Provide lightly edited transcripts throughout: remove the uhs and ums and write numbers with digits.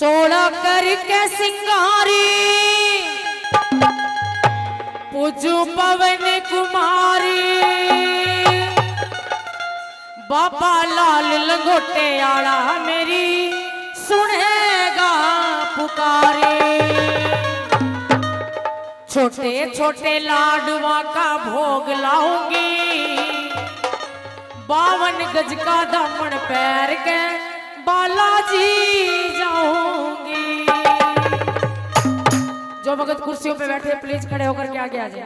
सोलह करके सिंगारी पूजू पवन कुमारी बाबा लाल लंगोटे आला मेरी सुनेगा पुकारे। छोटे छोटे लाडवा का भोग लाऊंगी 52 गज का दामन पैर के बालाजी जाऊंगी। जो भगत कुर्सियों पे बैठे प्लीज खड़े होकर के आगे आ जाए।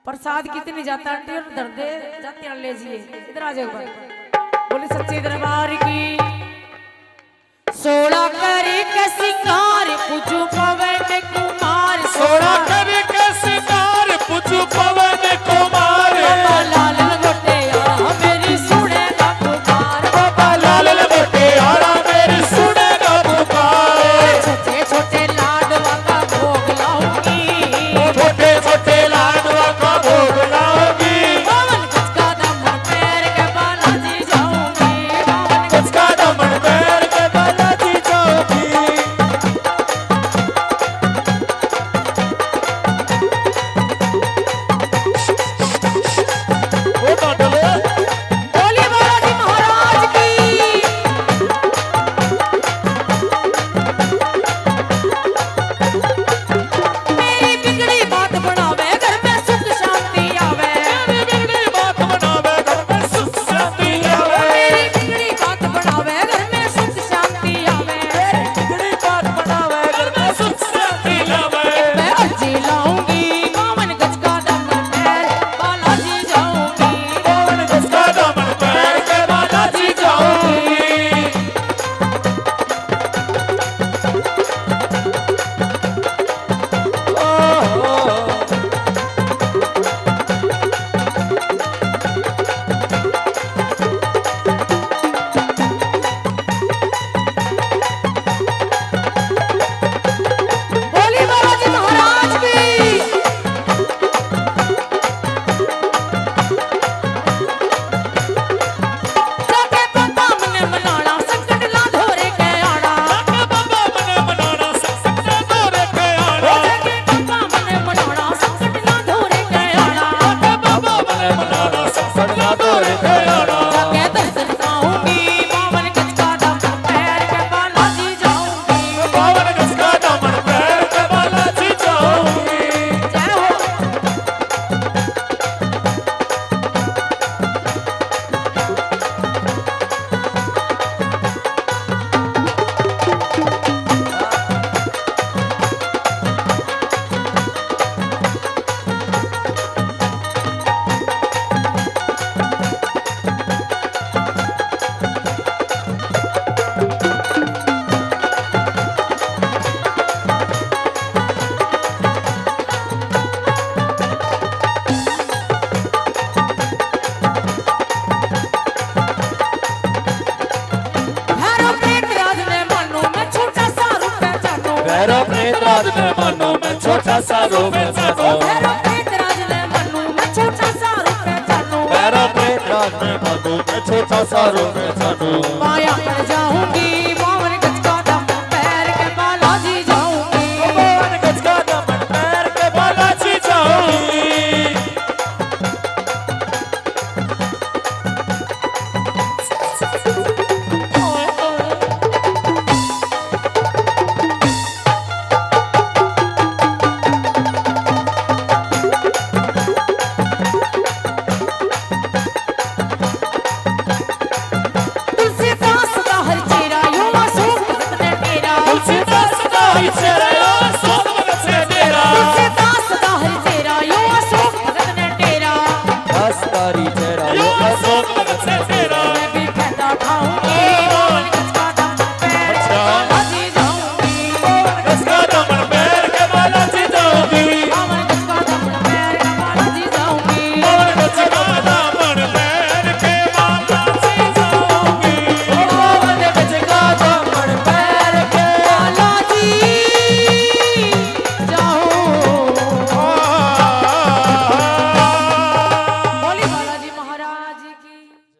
प्रसाद कितनी जाता आंटी और दर्दे जाती है ले जिए इधर आ जाओ। बोले सच्चे दरबार की 16 करी के सिंगार पूजू पवन कुमार 16 करी के सिंगार पूजू पवन कुमार बाबा लाल लंगोटे आला मेरी सुनेगा पुकार बाबा लाल लंगोटे आला मेरी सुनेगा पुकार। छोटे छोटे लाडवा का भोग लाऊंगी छोटे छोटे लाडवा का भोग लाऊंगी 52 गज का दामन पैर के बालाजी जाऊंगी 52 गज का दामन पैर के बालाजी जाऊंगी। बोलिए बालाजी महाराज की। मेरी बिगड़ी बात बनावे घर में सुख शांति आवे मेरी बिगड़ी बात बनावे घर में सुख शांति आवे मेरी बिगड़ी बात बनावे घर में सुख शांति आवे बिगड़ी बात बनावे घर में सुख शांति आवे। मैं अर्जी लाऊंगी 52 गज का दामन पैर बालाजी जाऊंगी 52 गज का दामन पैर के बालाजी जाऊंगी। बोलिए बालाजी महाराज की। जाके बाबा मने मनाना संकट ला धोरे के आना बाबा मने मनाना संकट ला धोरे के आना जाके बाबा मने मनाना संकट ला धोरे के आना बाबा मने मनाना संकट ला धोरे के आना। जाके दर्शन पाऊंगी 52 गज का दामन पैर के बालाजी जाऊंगी 52 गज का दामन पैर के बालाजी जाऊंगी। जय हो। भैरव प्रेतराज ने मनु में छोटा सा रूप पहचानो भैरव प्रेतराज ने मनो में छोटा सा रूप जानो भैरव प्रेतराज ने मनु में छोटा सा रूप पहचानो भैरव प्रेतराज ने मनो में छोटा सा रूप जानो। माया पर जाऊंगी